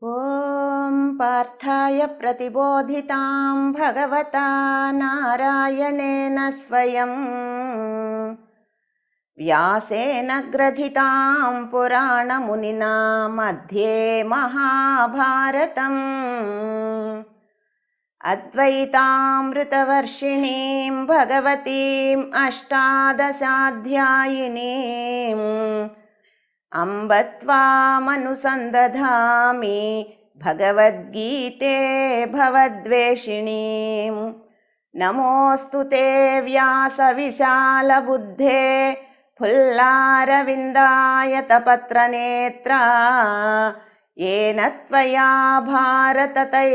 ॐ पार्थाय प्रतिबोधितां भगवता नारायणेन स्वयं व्यासेन ग्रथितां पुराणमुनिना मध्ये महाभारतम् अद्वैतामृतवर्षिणीं भगवतीम् अष्टादशाध्यायिनीम् अम्ब त्वामनुसन्दधामि भगवद्गीते भवद्वेषिणीं नमोऽस्तु ते व्यासविशालबुद्धे फुल्लारविन्दायतपत्रनेत्रा येन त्वया भारततैलपूर्णः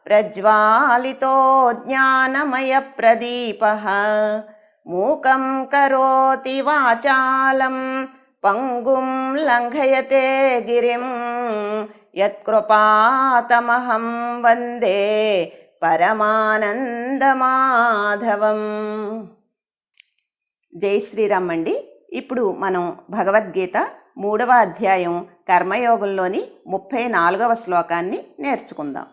प्रज्वालितो ज्ञानमयप्रदीपः मूकं करोति वाचालं पंगुं लंघयते गिरिं यत्कृपातमहं वन्दे పరమానందమాధవం. జై శ్రీరామ్ అండి. ఇప్పుడు మనం భగవద్గీత 3వ అధ్యాయం కర్మయోగంలోని 34వ శ్లోకాన్ని నేర్చుకుందాం.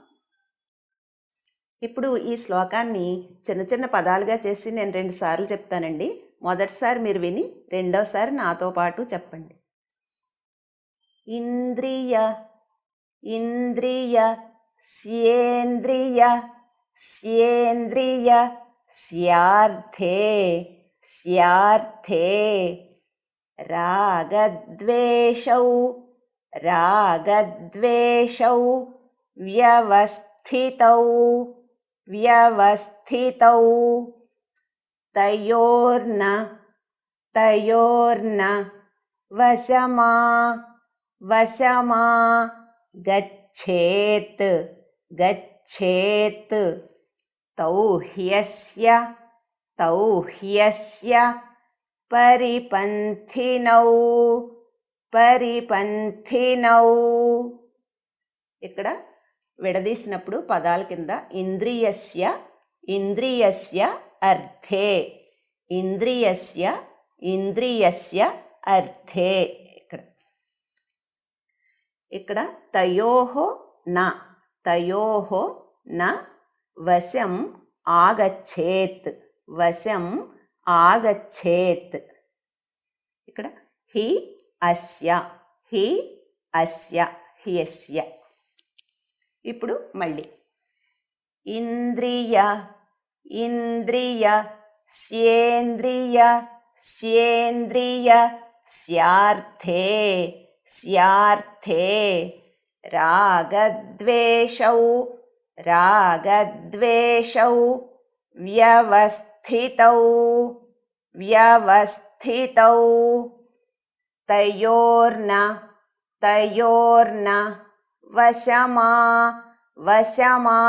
ఇప్పుడు ఈ శ్లోకాన్ని చిన్న చిన్న పదాలుగా చేసి నేను 2 సార్లు చెప్తానండి. మొదటిసారి మీరు విని రెండోసారి నాతో పాటు చెప్పండి. ఇంద్రియ ఇంద్రియ స్యేంద్రియ స్యేంద్రియ స్యార్థే స్యార్థే రాగద్వేషౌ రాగద్వేషౌ వ్యవస్థితౌ వ్యవస్థితౌ తయోర్న తయోర్న వశమా వశమా గచ్ఛేత్ గచ్ఛేత్ తౌహ్యస్య తౌహ్యస్య పరిపంథినౌ పరిపంథినౌ. ఇక్కడ విడదీసినప్పుడు పదాల కింద ఇంద్రియస్య ఇంద్రియస్య అర్థే ఇంద్రియస్య ఇంద్రియస్య అర్థే. ఇక్కడ తయోహో న తయోహో న వశం ఆగచ్చేత్ వశం ఆగచ్చేత్. ఇక్కడ హి అస్య హి అస్య హ్యస్య. ఇప్పుడు మళ్ళీ ఇంద్రియ ఇంద్రియ స్యేంద్రియ స్యేంద్రియ స్యార్థే స్యార్థే రాగద్వేషౌ రాగద్వేషౌ వ్యవస్థితౌ వ్యవస్థితౌ తయోర్న తయోర్న వశమా వశమా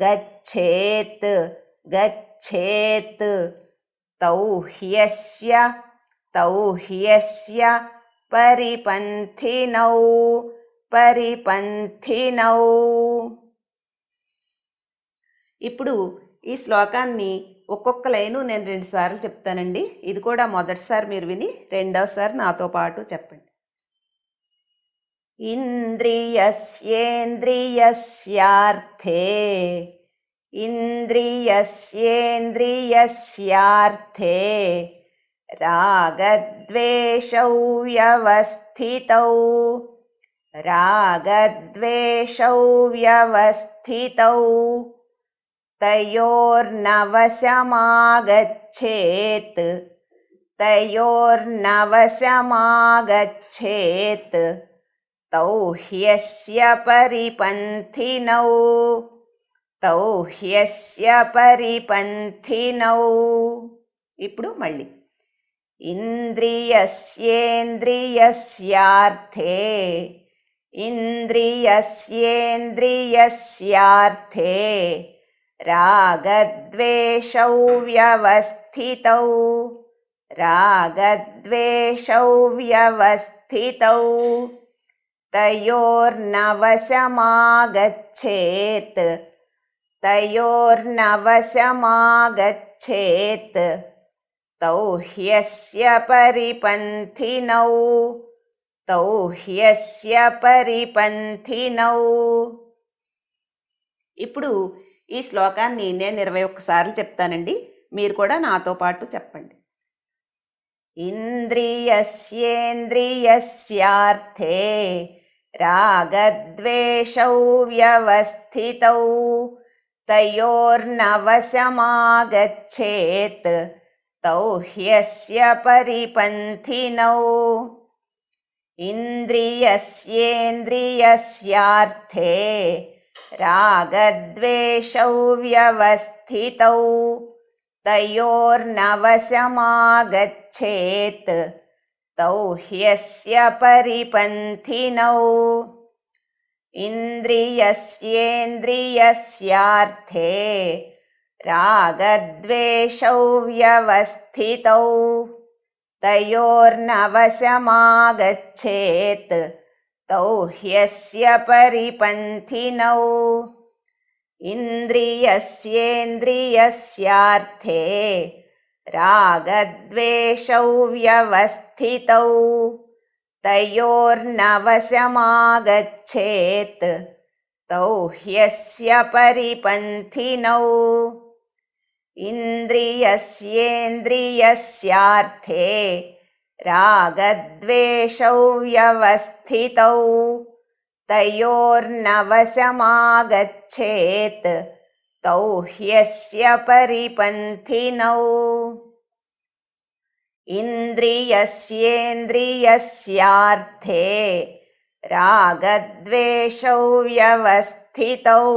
గచ్ఛేత్ గచ్ఛేత్ తౌహ్యస్య తౌహ్యస్య పరిపంథినౌ పరిపంథినౌ. ఇప్పుడు ఈ శ్లోకాన్ని ఒక్కొక్క లైను నేను 2 సార్లు చెప్తానండి. ఇది కూడా మొదటిసారి మీరు విని రెండోసారి నాతో పాటు చెప్పండి. ఇంద్రియస్యేంద్రియస్యార్థే ఇంద్రియస్యేంద్రియస్యార్థే రాగద్వేషౌ వ్యవస్థితౌ రాగద్వేషౌ వ్యవస్థితౌ తయోర్న వశమాగచ్ఛేత్ తయోర్న వశమాగచ్ఛేత్ తౌహ్యస్య పరిపంథినౌ తౌహ్యస్య పరిపంథినౌ. ఇప్పుడు మళ్ళీ ఇంద్రియస్యేంద్రియస్యార్థే ఇంద్రియస్యేంద్రియస్యార్థే రాగద్వేషౌ వ్యవస్థితౌ రాగద్వేషౌ వ్యవస్థితౌ తయోర్న వశమాగచ్ఛేత్ తయోర్న వశమాగచ్ఛేత్ తౌహ్యస్య పరిపంథినౌ तौ ह्यस्य పరిపంథినౌ. ఇప్పుడు ఈ శ్లోకాన్ని నేను 21 సార్లు చెప్తానండి. మీరు కూడా నాతో పాటు చెప్పండి. ఇంద్రియస్యేంద్రియస్యార్థే రాగద్వేషౌ వ్యవస్థితౌ తయోర్నవశమాగచ్చేత్ తౌ హ్యస్య పరిపంథినౌ. ఇంద్రియస్యేంద్రియస్యార్థే రాగద్వేషౌ వ్యవస్థితౌ తయోర్నవశమాగచ్చేత్ తౌ హ్యస్య పరిపంథినౌ. ఇంద్రియస్యేంద్రియస్యార్థే రాగద్వేషౌ వ్యవస్థితౌ తయోర్నవశమాగచ్చేత్ తౌ హ్యస్య పరిపంథినౌ. ఇంద్రియస్యేంద్రియస్యార్థే రాగద్వేషౌ వ్యవస్థితౌ తయోర్నవశమాగచ్చేత్ తౌ హ్యస్య పరిపంథినౌ. ఇంద్రియస్యేంద్రియస్యార్థే రాగద్వేషౌ వ్యవస్థితౌ తయోర్నవశమాగచ్చేత్ తౌ హ్యస్య పరిపంథినౌ. ఇంద్రియస్యేంద్రియస్యార్థే రాగద్వేషౌ వ్యవస్థితౌ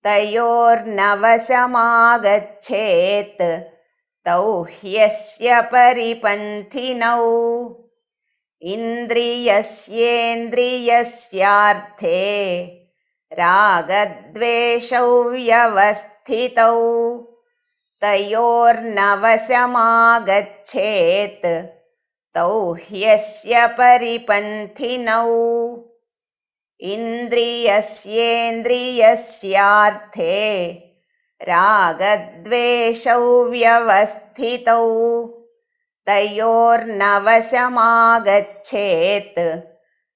తయోర్నవశమాగచ్చేత్ తౌ హ్యస్య పరిపంథినౌ. ఇంద్రియస్యేంద్రియస్యార్థే రాగద్వేషౌ వ్యవస్థితౌ తయోర్నవశమాగచ్చేత్ తౌ హ్యస్య పరిపంథినౌ. ఇంద్రియస్యేంద్రియస్యార్థే రాగద్వేషౌ వ్యవస్థితౌ తయోర్నవశమాగచ్చేత్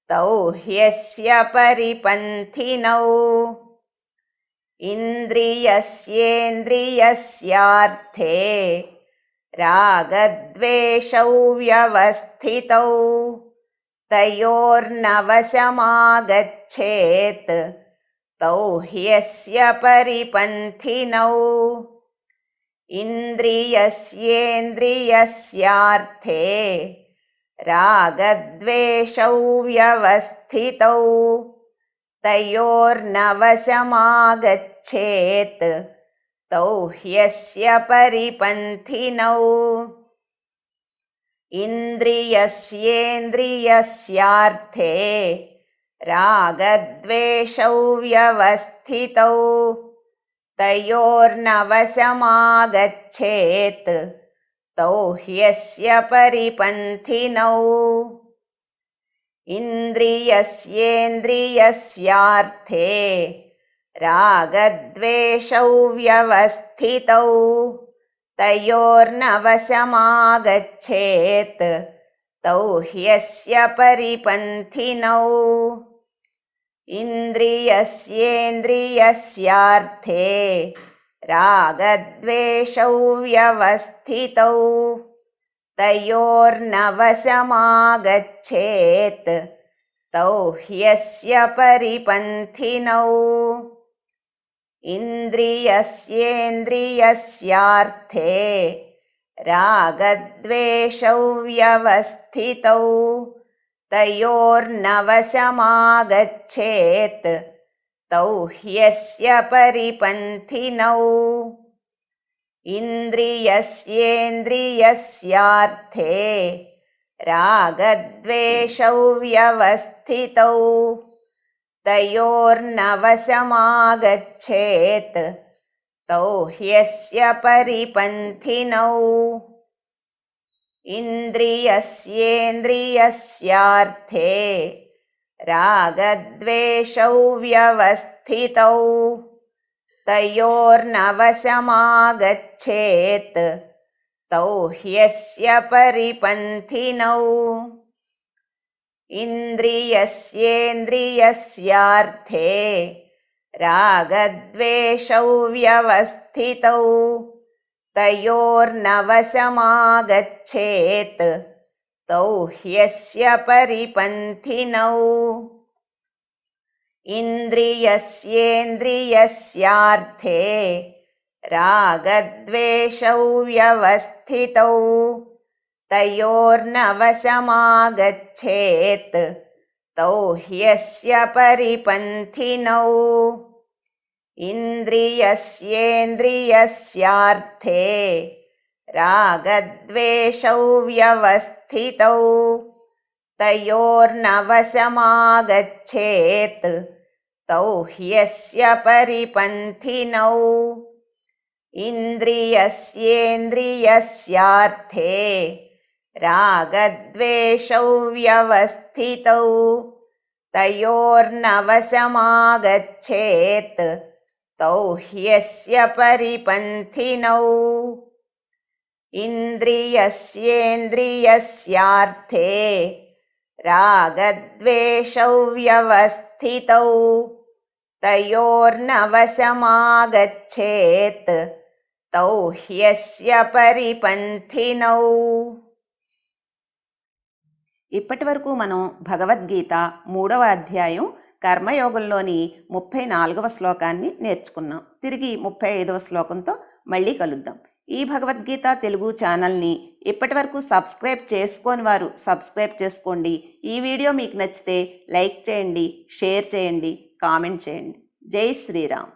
తౌ హ్యస్య పరిపంథినౌ. ఇంద్రియస్యేంద్రియస్యార్థే రాగద్వేషౌ వ్యవస్థితౌ తయోర్నవశమాగచ్చేత్ తౌ హ్యస్య పరిపంథినౌ. ఇంద్రియస్యేంద్రియస్యార్థే రాగద్వేషౌ వ్యవస్థితౌ తయోర్నవశమాగచ్చేత్ తౌ హ్యస్య పరిపంథినౌ. ఇంద్రియస్యేంద్రియస్యార్థే రాగద్వేషౌ వ్యవస్థితౌ తయోర్నవశమాగచ్చేత్ తౌ హ్యస్య పరిపంథినౌ. ఇంద్రియస్యేంద్రియస్యార్థే రాగద్వేషౌ వ్యవస్థితౌ తయోర్నవశమాగచ్చేత్ తౌ హ్యస్య పరిపంథినౌ. ఇంద్రియస్యేంద్రియస్యార్థే రాగద్వేషౌ వ్యవస్థితౌ తయోర్నవశమాగచ్చేత్ తౌ హ్యస్య పరిపంథినౌ. ఇంద్రియస్యేంద్రియస్యార్థే రాగద్వేషౌ వ్యవస్థితౌ తయోర్నవశమాగచ్చేత్ తౌ హ్యస్య పరిపంథినౌ. ఇంద్రియస్యేంద్రియస్యార్థే రాగద్వేషౌ వ్యవస్థితౌ తయోర్నవశమాగచ్చేత్ తౌ హ్యస్య పరిపంథినౌ. ఇంద్రియస్యేంద్రియస్యార్థే రాగద్వేషౌ వ్యవస్థితౌ తయోర్నవశమాగచ్చేత్ తౌ హ్యస్య పరిపంథినౌ. इन्द्रियस्येन्द्रियस्यार्थे रागद्वेषौ व्यवस्थितौ तयोर्नवशमागच्छेत् तौ ह्यस्य परिपन्थिनौ इन्द्रियस्येन्द्रियस्यार्थे रागद्वेषौ व्यवस्थितौ तयोर्नवशमागच्छेत् तौ ह्यस्य परिपन्थिनौ इन्द्रियस्येन्द्रियस्यार्थे रागद्वेषौ व्यवस्थितौ तयोर्नवशमागच्छेत् तौ ह्यस्य परिपन्थिनौ इन्द्रियस्येन्द्रियस्यार्थे रागद्वेषौ व्यवस्थितौ तयोर्नवशमागच्छेत् तौ ह्यस्य परिपन्थिनौ इन्द्रियस्येन्द्रियस्यार्थे रागद्वेषौ व्यवस्थितौ तयोर्नवशमागच्छेत् तौ ह्यस्य परिपन्थिनौ. ఇప్పటి వరకు మనం భగవద్గీత 3వ అధ్యాయం కర్మయోగంలోని 34వ శ్లోకాన్ని నేర్చుకున్నాం. తిరిగి 35వ శ్లోకంతో మళ్ళీ కలుద్దాం. ఈ భగవద్గీత తెలుగు ఛానల్ని ఇప్పటి వరకు సబ్స్క్రైబ్ చేసుకోని వారు సబ్స్క్రైబ్ చేసుకోండి. ఈ వీడియో మీకు నచ్చితే లైక్ చేయండి, షేర్ చేయండి, కామెంట్ చేయండి. జై శ్రీరామ్.